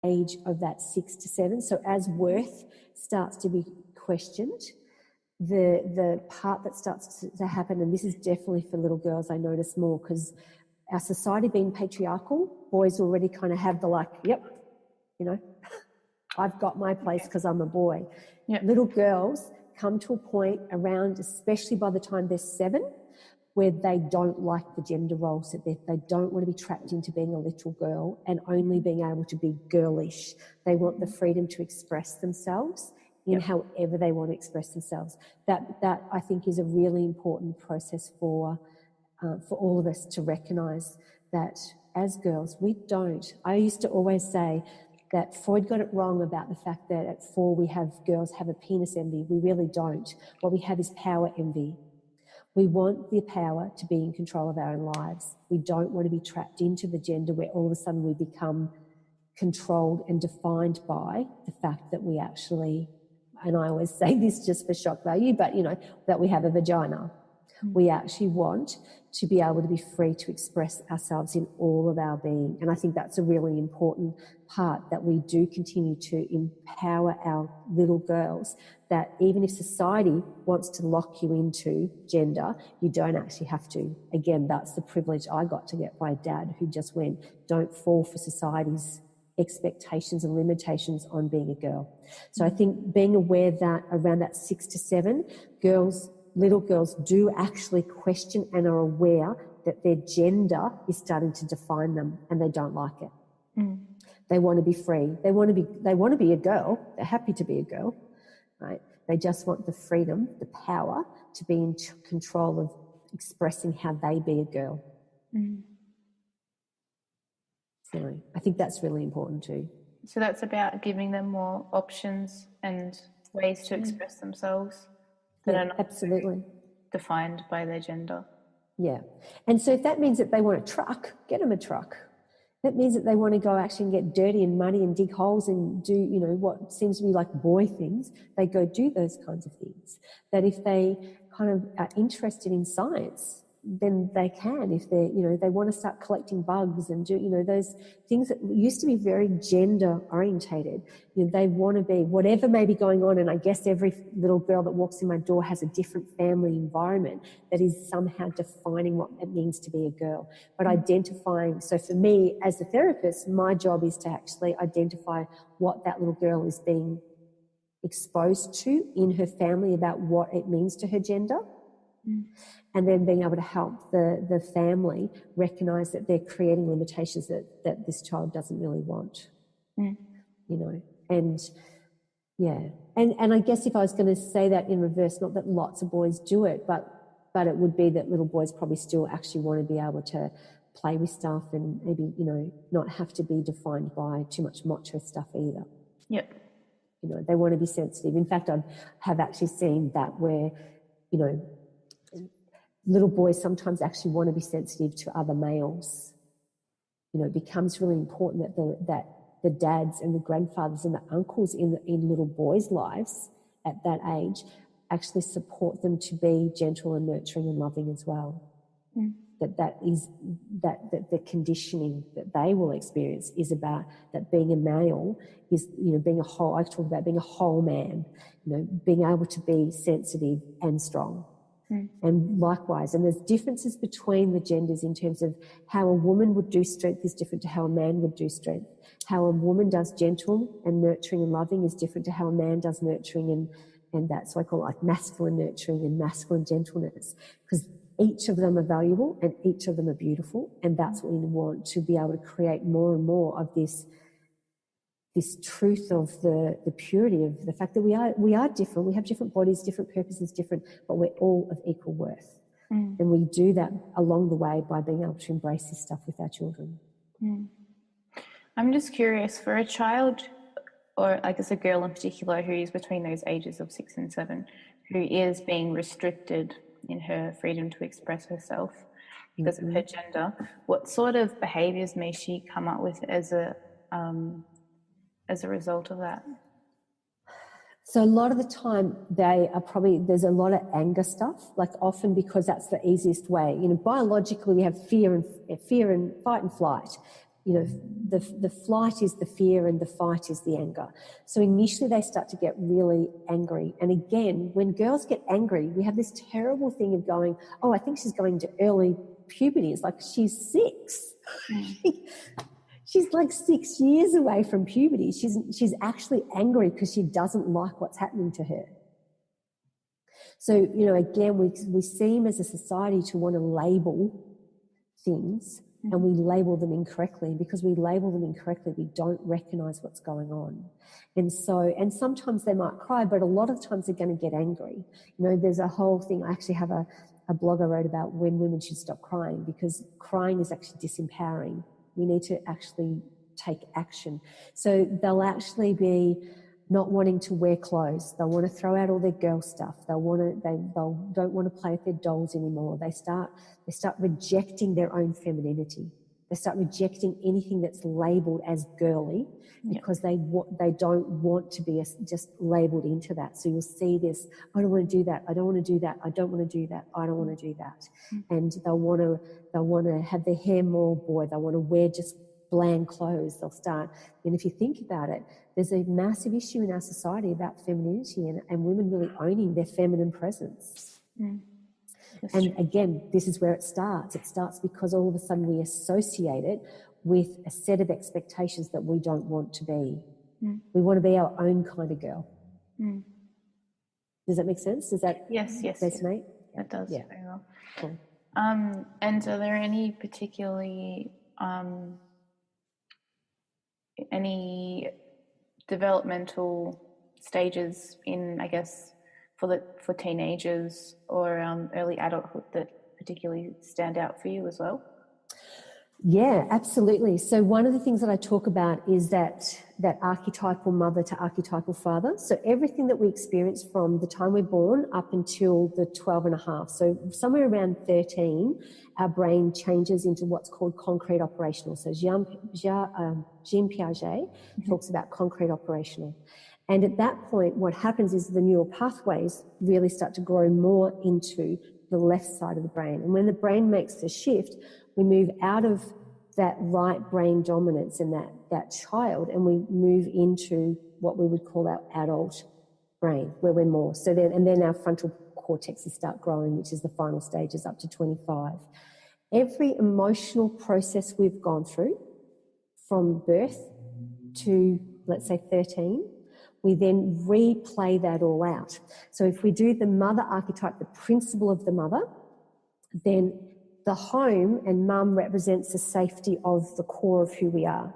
age of that 6 to 7. So as worth starts to be questioned, the part that starts to happen, and this is definitely for little girls, I notice more, because our society being patriarchal, boys already kind of have the like, yep, you know, I've got my place because I'm a boy. Yep. Little girls come to a point around, especially by the time they're 7, where they don't like the gender roles, that they don't want to be trapped into being a little girl and only being able to be girlish. They want the freedom to express themselves in however they want to express themselves. That I think is a really important process for all of us to recognise that as girls, we don't. I used to always say that Freud got it wrong about the fact that at 4 girls have a penis envy. We really don't. What we have is power envy. We want the power to be in control of our own lives. We don't want to be trapped into the gender where all of a sudden we become controlled and defined by the fact that we actually, and I always say this just for shock value, but you know, that we have a vagina. We actually want to be able to be free to express ourselves in all of our being. And I think that's a really important part, that we do continue to empower our little girls, that even if society wants to lock you into gender, you don't actually have to. Again, that's the privilege I got to get by Dad, who just went, don't fall for society's expectations and limitations on being a girl. So I think being aware that around that 6 to 7, little girls do actually question and are aware that their gender is starting to define them, and they don't like it. They want to be free. They want to be a girl. They're happy to be a girl, right? They just want the freedom, the power to be in control of expressing how they be a girl. So I think that's really important too. So that's about giving them more options and ways to express themselves that are not absolutely defined by their gender. Yeah. And so if that means that they want a truck, get them a truck. That means that they want to go actually and get dirty and muddy and dig holes and do, you know, what seems to be like boy things, they go do those kinds of things. That if they kind of are interested in science, then they can. If they're, you know, they want to start collecting bugs and do, you know, those things that used to be very gender orientated, you know, they want to be whatever may be going on. And I guess every little girl that walks in my door has a different family environment that is somehow defining what it means to be a girl. But identifying, so for me as a therapist, my job is to actually identify what that little girl is being exposed to in her family about what it means to her gender. And then being able to help the family recognise that they're creating limitations that this child doesn't really want, you know. And, yeah. And I guess if I was going to say that in reverse, not that lots of boys do it, but it would be that little boys probably still actually want to be able to play with stuff and maybe, you know, not have to be defined by too much macho stuff either. Yep. You know, they want to be sensitive. In fact, I have actually seen that where, you know, little boys sometimes actually want to be sensitive to other males. You know, it becomes really important that the dads and the grandfathers and the uncles in little boys' lives at that age actually support them to be gentle and nurturing and loving as well. That the conditioning that they will experience is about that being a male is, you know, being a whole. I've talked about being a whole man, you know, being able to be sensitive and strong. And likewise, and there's differences between the genders in terms of how a woman would do strength is different to how a man would do strength. How a woman does gentle and nurturing and loving is different to how a man does nurturing and that. So I call it like masculine nurturing and masculine gentleness, because each of them are valuable and each of them are beautiful, and that's what we want to be able to create more and more of this truth of the purity of the fact that we are different. We have different bodies, different purposes, different, but we're all of equal worth. And we do that along the way by being able to embrace this stuff with our children. I'm just curious, for a child, or I guess a girl in particular, who is between those ages of 6 and 7, who is being restricted in her freedom to express herself because of her gender, what sort of behaviours may she come up with as a result of that? So a lot of the time there's a lot of anger stuff, like often because that's the easiest way. You know, biologically we have fear and fight and flight. you know, the flight is the fear and the fight is the anger. So initially they start to get really angry. And again, when girls get angry, we have this terrible thing of going, oh, I think she's going to early puberty. It's like she's 6. She's like 6 years away from puberty. She's actually angry because she doesn't like what's happening to her. So, you know, again, we seem as a society to want to label things, and we label them incorrectly. Because we label them incorrectly, we don't recognise what's going on. And sometimes they might cry, but a lot of times they're going to get angry. You know, there's a whole thing. I actually have a blog I wrote about when women should stop crying, because crying is actually disempowering. We need to actually take action. So they'll actually be not wanting to wear clothes. They'll want to throw out all their girl stuff. They don't want to play with their dolls anymore. They start rejecting their own femininity. They start rejecting anything that's labelled as girly, because they don't want to be just labelled into that. So you'll see this: I don't want to do that. I don't want to do that. I don't want to do that. I don't want to do that. And they'll want to have their hair more boy. They want to wear just bland clothes. They'll start. And if you think about it, there's a massive issue in our society about femininity and women really owning their feminine presence. And again, this is where it starts. It starts because all of a sudden we associate it with a set of expectations that we don't want to be. We want to be our own kind of girl. Does that make sense? Does that resonate? That does very well. Cool. And are there any particularly any developmental stages in, I guess, for teenagers or early adulthood that particularly stand out for you as well? Yeah, absolutely. So one of the things that I talk about is that archetypal mother to archetypal father. So everything that we experience from the time we're born up until the 12 and a half. So somewhere around 13, our brain changes into what's called concrete operational. So Jean Piaget talks about concrete operational. And at that point, what happens is the neural pathways really start to grow more into the left side of the brain. And when the brain makes the shift, we move out of that right brain dominance in that child, and we move into what we would call our adult brain, where we're more. So then our frontal cortexes start growing, which is the final stages up to 25. Every emotional process we've gone through from birth to, let's say, 13, we then replay that all out. So if we do the mother archetype, the principle of the mother, then the home and mum represents the safety of the core of who we are.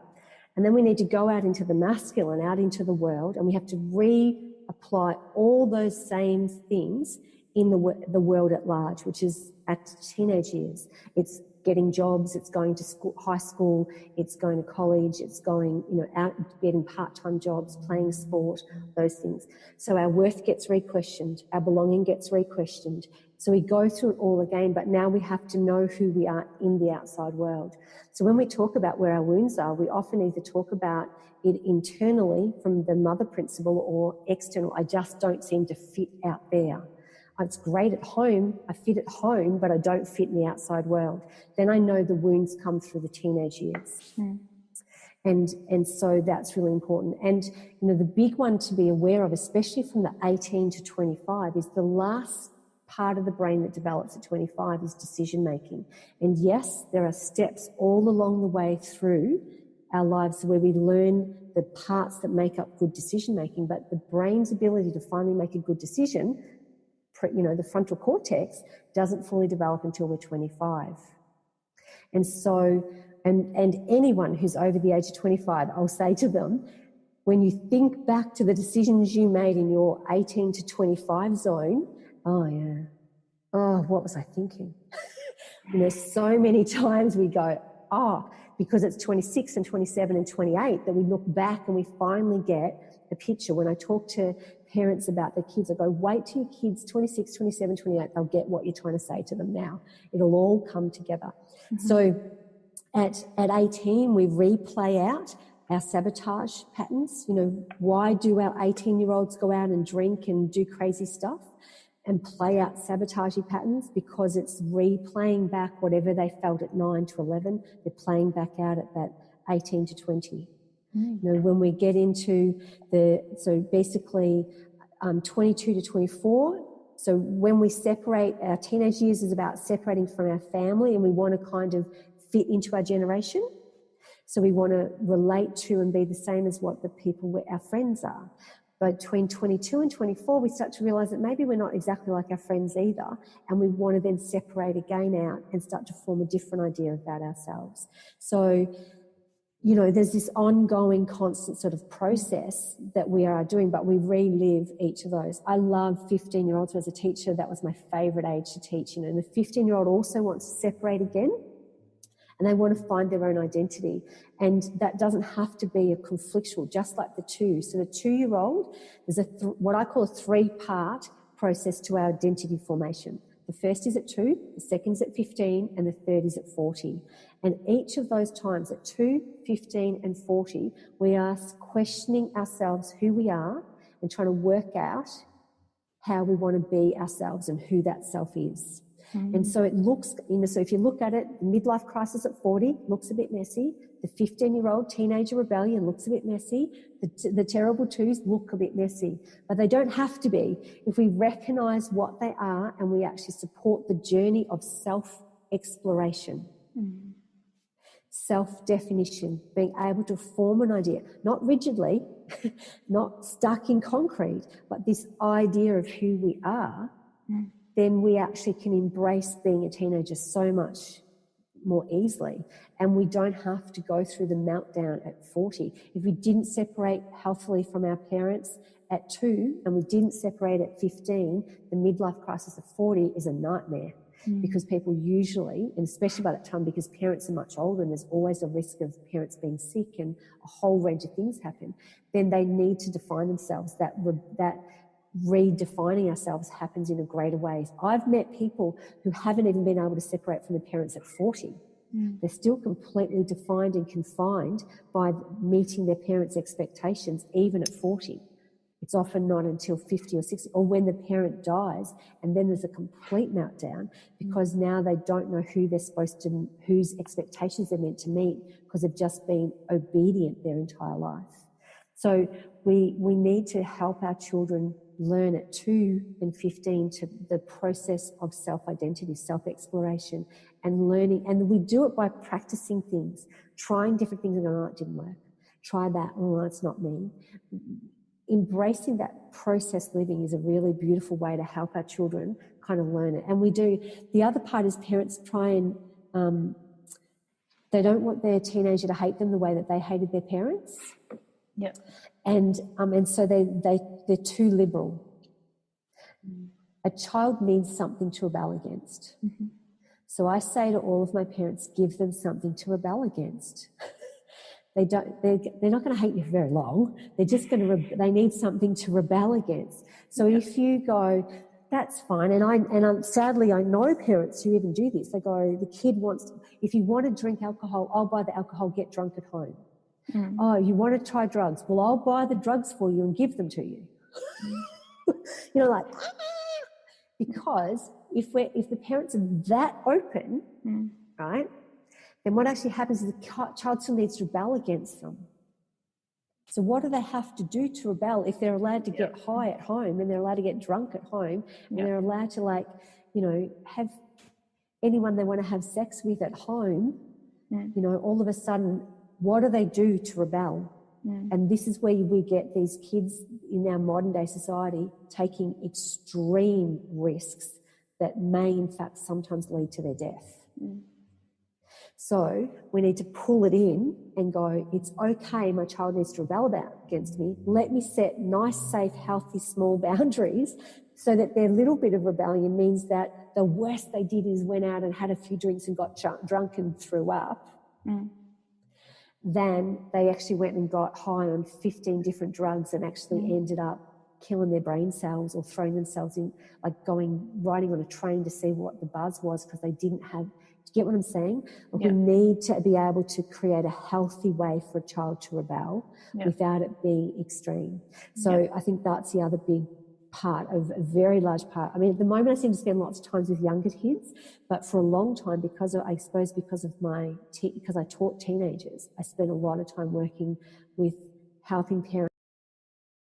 And then we need to go out into the masculine, out into the world, and we have to reapply all those same things in the world at large, which is at teenage years. It's getting jobs, it's going to school, high school, it's going to college, it's going, out getting part-time jobs, playing sport, those things. So our worth gets re-questioned, our belonging gets re-questioned. So we go through it all again, but now we have to know who we are in the outside world. So when we talk about where our wounds are, we often either talk about it internally from the mother principle or external. I just don't seem to fit out there. It's great at home, I fit at home, but I don't fit in the outside world. Then I know the wounds come through the teenage years. And so that's really important. And, the big one to be aware of, especially from the 18 to 25, is the last part of the brain that develops at 25 is decision making. And yes, there are steps all along the way through our lives where we learn the parts that make up good decision making, but the brain's ability to finally make a good decision, the frontal cortex, doesn't fully develop until we're 25. And so, and anyone who's over the age of 25, I'll say to them, when you think back to the decisions you made in your 18 to 25 zone, what was I thinking? So many times we go, because it's 26 and 27 and 28 that we look back and we finally get a picture. When I talk to parents about their kids, I go, wait till your kids 26, 27, 28, they'll get what you're trying to say to them now. It'll all come together. So at 18, we replay out our sabotage patterns. Why do our 18-year-olds go out and drink and do crazy stuff and play out sabotagey patterns? Because it's replaying back whatever they felt at 9 to 11. They're playing back out at that 18 to 20. You know, when we get into so basically 22 to 24, so when we separate, our teenage years is about separating from our family, and we want to kind of fit into our generation. So we want to relate to and be the same as what the people, our friends are. But between 22 and 24, we start to realise that maybe we're not exactly like our friends either, and we want to then separate again out and start to form a different idea about ourselves. So, you know, there's this ongoing, constant sort of process that we are doing, but we relive each of those. I love 15-year-olds. As a teacher, that was my favourite age to teach. You know, and the 15-year-old also wants to separate again, and they want to find their own identity. And that doesn't have to be a conflictual, just like the two. So the 2-year-old, there's what I call a 3-part process to our identity formation. The first is at 2, the second is at 15, and the third is at 40. And each of those times at 2, 15, and 40, we are questioning ourselves, who we are, and trying to work out how we want to be ourselves and who that self is. And so it looks, you know, so if you look at it, the midlife crisis at 40 looks a bit messy. The 15-year-old teenager rebellion looks a bit messy. The terrible twos look a bit messy, but they don't have to be if we recognise what they are and we actually support the journey of self-exploration, self-definition, being able to form an idea, not rigidly, not stuck in concrete, but this idea of who we are. Then we actually can embrace being a teenager so much more easily, and we don't have to go through the meltdown at 40. If we didn't separate healthily from our parents at 2 and we didn't separate at 15, the midlife crisis at 40 is a nightmare, because people usually, and especially by that time, because parents are much older and there's always a risk of parents being sick and a whole range of things happen, then they need to define themselves. That redefining ourselves happens in a greater way. I've met people who haven't even been able to separate from their parents at 40. They're still completely defined and confined by meeting their parents' expectations, even at 40. It's often not until 50 or 60, or when the parent dies, and then there's a complete meltdown, because now they don't know who they're supposed to, whose expectations they're meant to meet, because they've just been obedient their entire life. So we need to help our children learn at 2 and 15 to the process of self-identity, self-exploration, and learning. And we do it by practicing things, trying different things, and oh, it didn't work. Try that. Oh, it's not me. Embracing that process living is a really beautiful way to help our children kind of learn it. And we do. The other part is parents try and they don't want their teenager to hate them the way that they hated their parents. Yep. And so they're too liberal. A child needs something to rebel against. So I say to all of my parents, give them something to rebel against. They're not going to hate you for very long. They're just going to they need something to rebel against. So if you go, that's fine, and sadly I know parents who even do this. They go, the kid wants, if you want to drink alcohol, I'll buy the alcohol. Get drunk at home. Oh, you want to try drugs? Well, I'll buy the drugs for you and give them to you. You know, like, because if the parents are that open, right, then what actually happens is the child still needs to rebel against them. So what do they have to do to rebel if they're allowed to get high at home, and they're allowed to get drunk at home, and they're allowed to, like, you know, have anyone they want to have sex with at home? You know, all of a sudden, what do they do to rebel? And this is where we get these kids in our modern day society taking extreme risks that may in fact sometimes lead to their death. So we need to pull it in and go, it's okay, my child needs to rebel against me. Let me set nice, safe, healthy, small boundaries, so that their little bit of rebellion means that the worst they did is went out and had a few drinks and got drunk and threw up. Then they actually went and got high on 15 different drugs and actually ended up killing their brain cells, or throwing themselves in, like riding on a train to see what the buzz was, because they didn't have, do you get what I'm saying? We need to be able to create a healthy way for a child to rebel without it being extreme. So I think that's the other big part of a very large part. I mean, at the moment I seem to spend lots of times with younger kids, but for a long time, because I suppose because I taught teenagers, I spent a lot of time working with helping parents